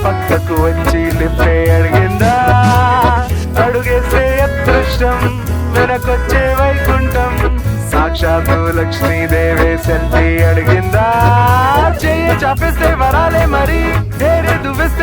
పక్కకు వచ్చి లిఫ్టే అడిగిందా, అడుగేస్తే అదృష్టం వెనకొచ్చే వైకుంఠం, సాక్షాత్తు లక్ష్మీదేవే సెల్ఫీ అడిగిందా, చెయ్యి చాపిస్తే వరాలే మరి, ఏరే దువ్విస్తే